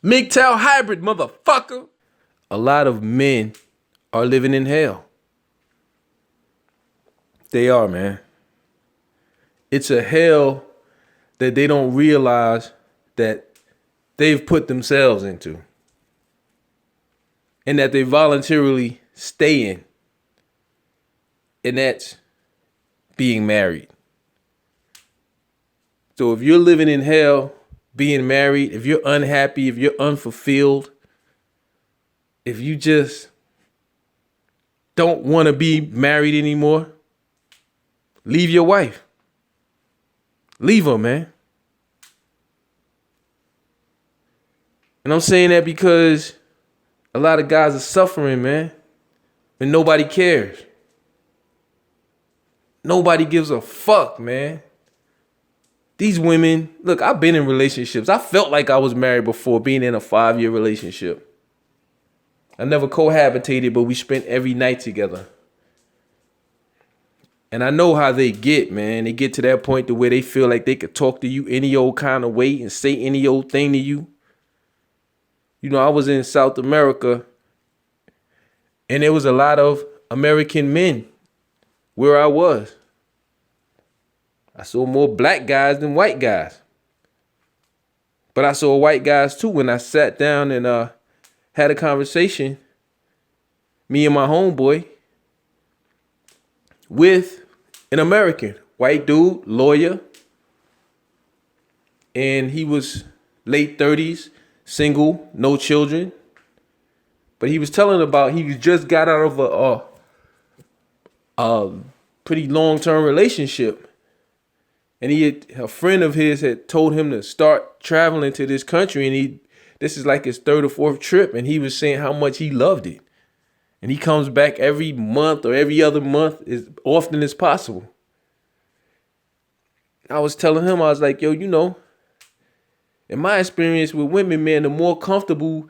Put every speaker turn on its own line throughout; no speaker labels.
MGTOW hybrid, motherfucker. A lot of men are living in hell. They are, man. It's a hell that they don't realize that they've put themselves into and that they voluntarily stay in. And that's being married. So if you're living in hell, being married, if you're unhappy, if you're unfulfilled, if you just don't want to be married anymore, leave your wife. Leave her, man. And I'm saying that because a lot of guys are suffering, man, and nobody cares. Nobody gives a fuck, man. These women, look, I've been in relationships. I felt like I was married before being in a 5-year relationship. I never cohabitated, but we spent every night together. And I know how they get, man. They get to that point to where they feel like they could talk to you any old kind of way and say any old thing to you. You know, I was in South America and there was a lot of American men where I was. I saw more black guys than white guys. But I saw white guys too when I sat down and had a conversation, me and my homeboy, with an American, white dude, lawyer. And he was late 30s, single, no children. But he was telling about he just got out of a pretty long-term relationship. And a friend of his had told him to start traveling to this country. And this is like his 3rd or 4th trip. And he was saying how much he loved it. And he comes back every month or every other month as often as possible. I was telling him, I was like, yo, you know, in my experience with women, man, the more comfortable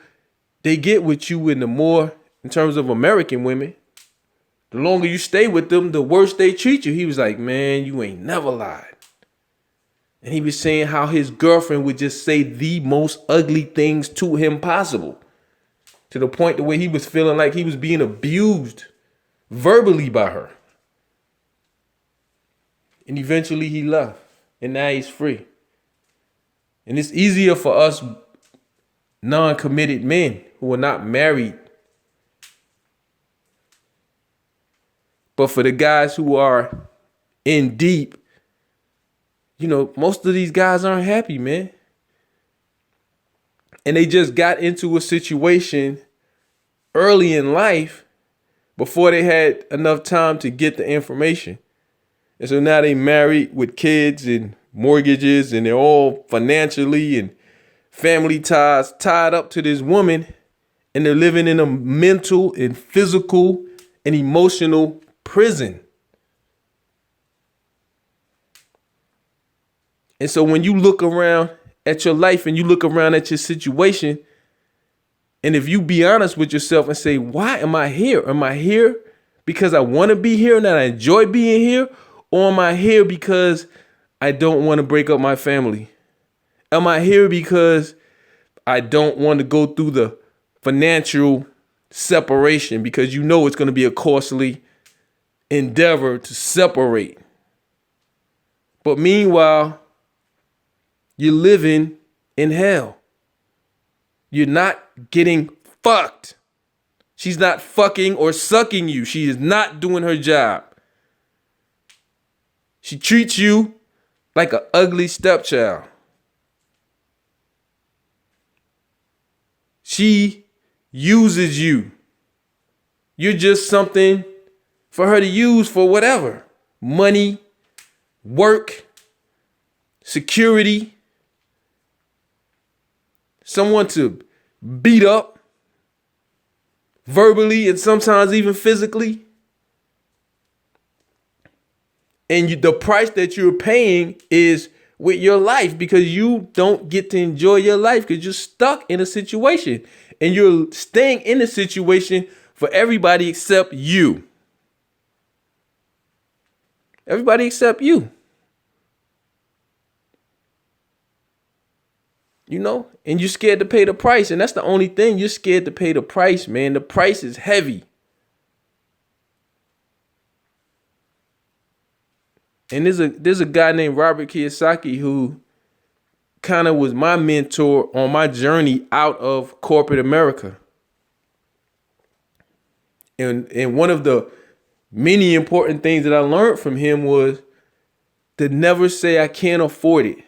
they get with you and the more, in terms of American women, the longer you stay with them, the worse they treat you. He was like, man, you ain't never lied. And he was saying how his girlfriend would just say the most ugly things to him possible. To the point where he was feeling like he was being abused verbally by her. And eventually he left. And now he's free. And it's easier for us non-committed men who are not married. But for the guys who are in deep, you know, most of these guys aren't happy, man. And they just got into a situation early in life before they had enough time to get the information. And so now they married with kids and mortgages and they're all financially and family ties tied up to this woman. And they're living in a mental and physical and emotional prison. And so when you look around at your life and you look around at your situation, and if you be honest with yourself and say, why am I here? Am I here because I want to be here and that I enjoy being here? Or am I here because I don't want to break up my family? Am I here because I don't want to go through the financial separation because you know it's going to be a costly endeavor to separate? But meanwhile, you're living in hell. You're not getting fucked. She's not fucking or sucking you. She is not doing her job. She treats you like an ugly stepchild. She uses you. You're just something for her to use for whatever. Money, work, security, someone to beat up verbally and sometimes even physically. And the price that you're paying is with your life because you don't get to enjoy your life because you're stuck in a situation and you're staying in a situation for everybody except you. Everybody except you. and you're scared to pay the price. And that's the only thing. You're scared to pay the price, man. The price is heavy. And there's a guy named Robert Kiyosaki who kind of was my mentor on my journey out of corporate America. And one of the many important things that I learned from him was to never say I can't afford it.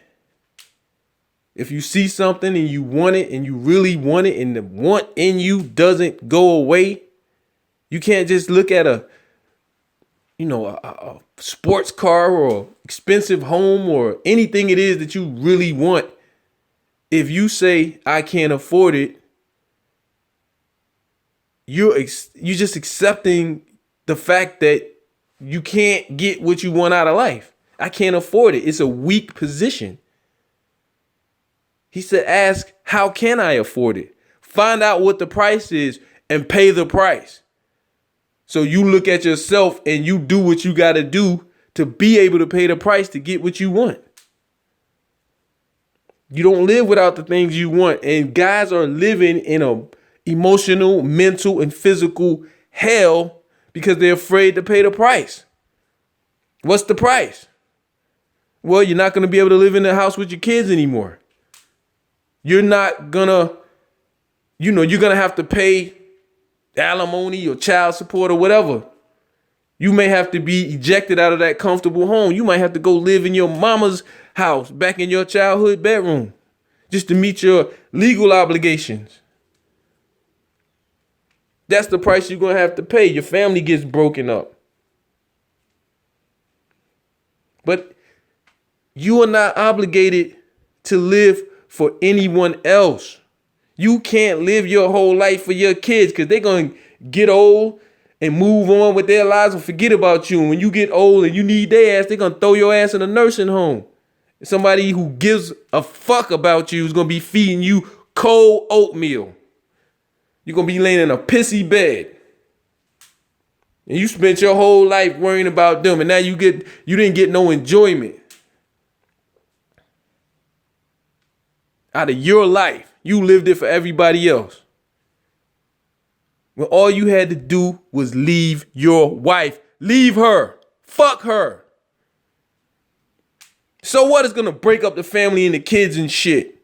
If you see something and you want it and you really want it and the want in you doesn't go away, you can't just look at a sports car or expensive home or anything it is that you really want. If you say I can't afford it, you're just accepting the fact that you can't get what you want out of life. I can't afford it. It's a weak position. He said, ask, how can I afford it? Find out what the price is and pay the price. So you look at yourself and you do what you got to do to be able to pay the price to get what you want. You don't live without the things you want. And guys are living in a emotional, mental, and physical hell because they're afraid to pay the price. What's the price? Well, you're not going to be able to live in the house with your kids anymore. You're not gonna, you're gonna have to pay alimony or child support or whatever. You may have to be ejected out of that comfortable home. You might have to go live in your mama's house back in your childhood bedroom just to meet your legal obligations. That's the price you're gonna have to pay. Your family gets broken up. But you are not obligated to live for anyone else. You can't live your whole life for your kids because they're going to get old and move on with their lives and forget about you. And when you get old and you need their ass, they're going to throw your ass in a nursing home. Somebody who gives a fuck about you is going to be feeding you cold oatmeal. You're going to be laying in a pissy bed. And you spent your whole life worrying about them. And now you didn't get no enjoyment out of your life. You lived it for everybody else. When all you had to do was leave your wife. Leave her. Fuck her. So what is gonna break up the family and the kids and shit?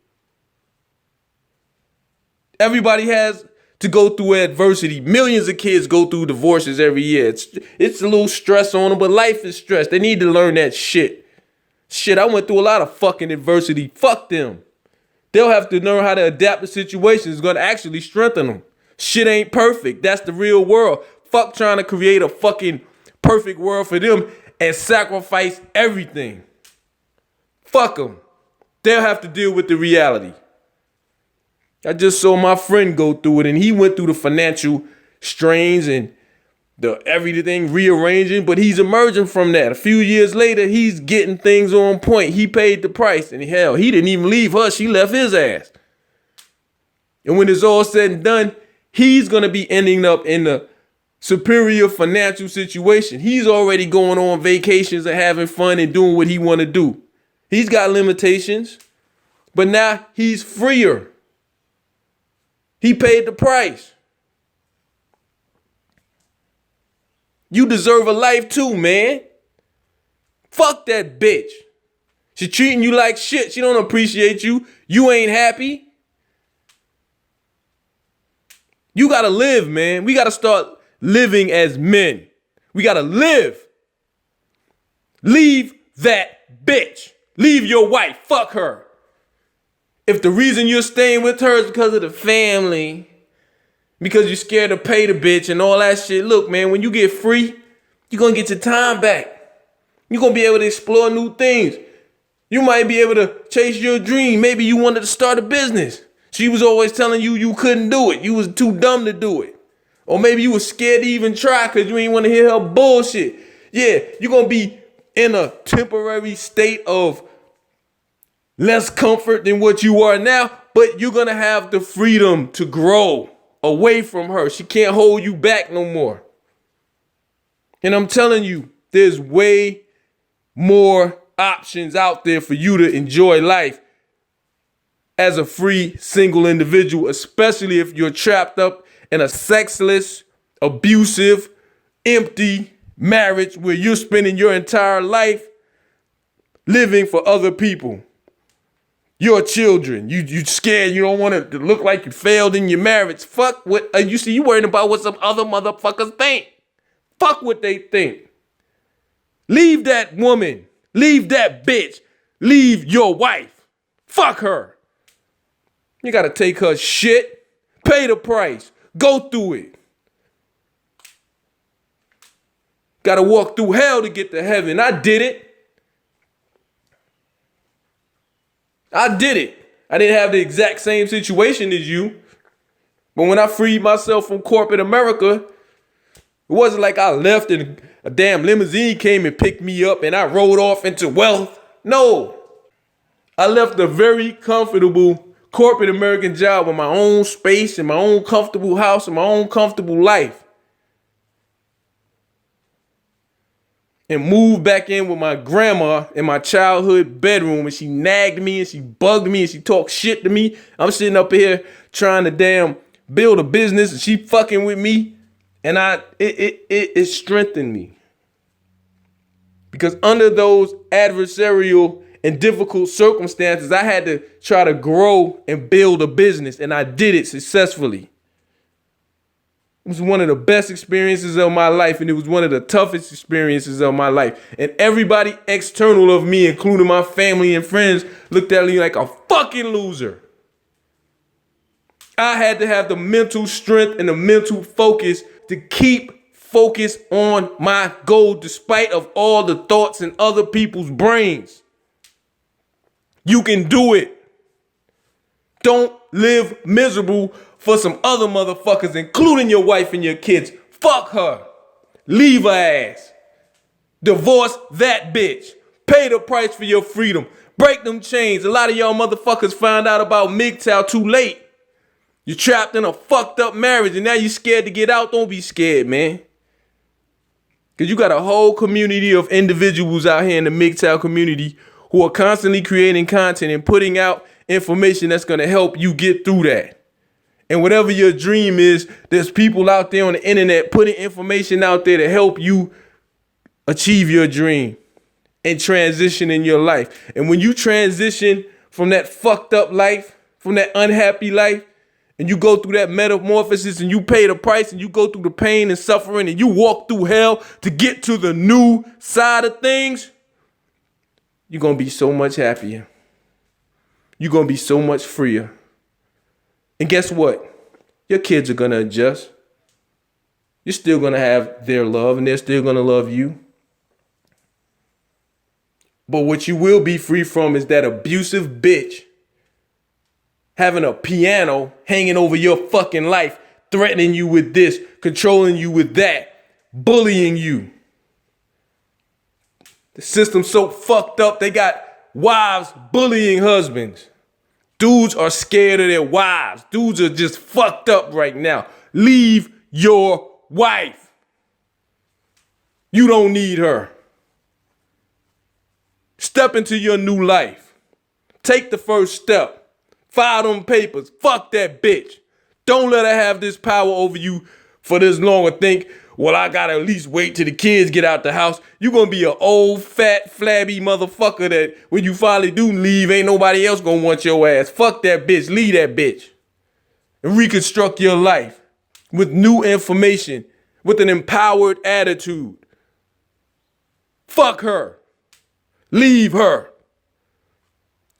Everybody has to go through adversity. Millions of kids go through divorces every year. It's a little stress on them, but life is stress. They need to learn that shit. Shit, I went through a lot of fucking adversity. Fuck them. They'll have to learn how to adapt to situations. It's going to actually strengthen them. Shit ain't perfect. That's the real world. Fuck trying to create a fucking perfect world for them and sacrifice everything. Fuck them. They'll have to deal with the reality. I just saw my friend go through it, and he went through the financial strains and the everything rearranging, but he's emerging from that. A few years later, he's getting things on point. He paid the price, and hell, he didn't even leave her. She left his ass. And when it's all said and done, he's going to be ending up in a superior financial situation. He's already going on vacations and having fun and doing what he want to do. He's got limitations, but now he's freer. He paid the price. You deserve a life too, man. Fuck that bitch. She treating you like shit. She don't appreciate you. You ain't happy. You gotta live, man. We gotta start living as men. We gotta live. Leave that bitch. Leave your wife. Fuck her. If the reason you're staying with her is because of the family, because you're scared to pay the bitch and all that shit. Look, man, when you get free, you're going to get your time back. You're going to be able to explore new things. You might be able to chase your dream. Maybe you wanted to start a business. She was always telling you you couldn't do it. You was too dumb to do it. Or maybe you were scared to even try because you ain't want to hear her bullshit. Yeah, you're going to be in a temporary state of less comfort than what you are now, but you're going to have the freedom to grow away from her. She can't hold you back no more. And I'm telling you, there's way more options out there for you to enjoy life. as a free single individual, especially if you're trapped up in a sexless, abusive, empty marriage where you're spending your entire life living for other people. Your children, you scared, you don't want it to look like you failed in your marriage. Fuck what, you worrying about what some other motherfuckers think. Fuck what they think. Leave that woman, leave that bitch, leave your wife. Fuck her. You gotta take her shit, pay the price, go through it. Gotta walk through hell to get to heaven. I did it. I did it. I didn't have the exact same situation as you. But when I freed myself from corporate America, it wasn't like I left and a damn limousine came and picked me up and I rode off into wealth. No. I left a very comfortable corporate American job with my own space and my own comfortable house and my own comfortable life. And moved back in with my grandma in my childhood bedroom, and she nagged me and she bugged me and she talked shit to me. I'm sitting up here trying to damn build a business and she fucking with me, and it strengthened me. Because under those adversarial and difficult circumstances, I had to try to grow and build a business, and I did it successfully. It was one of the best experiences of my life, and it was one of the toughest experiences of my life. And everybody external of me, including my family and friends, looked at me like a fucking loser. I had to have the mental strength and the mental focus to keep focused on my goal despite of all the thoughts in other people's brains. You can do it. Don't live miserable for some other motherfuckers, including your wife and your kids. Fuck her. Leave her ass. Divorce that bitch. Pay the price for your freedom. Break them chains. A lot of y'all motherfuckers found out about MGTOW too late. You're trapped in a fucked up marriage and now you're scared to get out. Don't be scared, man. Because you got a whole community of individuals out here in the MGTOW community who are constantly creating content and putting out information that's going to help you get through that. And whatever your dream is, there's people out there on the internet putting information out there to help you achieve your dream and transition in your life. And when you transition from that fucked up life, from that unhappy life, and you go through that metamorphosis and you pay the price and you go through the pain and suffering and you walk through hell to get to the new side of things, you're going to be so much happier. You're going to be so much freer. And guess what? Your kids are going to adjust. You're still going to have their love and they're still going to love you. But what you will be free from is that abusive bitch having a piano hanging over your fucking life, threatening you with this, controlling you with that, bullying you. The system's so fucked up, they got wives bullying husbands. Dudes are scared of their wives. Dudes are just fucked up right now. Leave your wife. You don't need her. Step into your new life. Take the first step. File them papers. Fuck that bitch. Don't let her have this power over you for this long or think, well, I gotta at least wait till the kids get out the house. You're gonna be an old, fat, flabby motherfucker that when you finally do leave, ain't nobody else gonna want your ass. Fuck that bitch. Leave that bitch. And reconstruct your life with new information, with an empowered attitude. Fuck her. Leave her.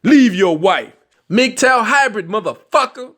Leave your wife. MGTOW hybrid, motherfucker.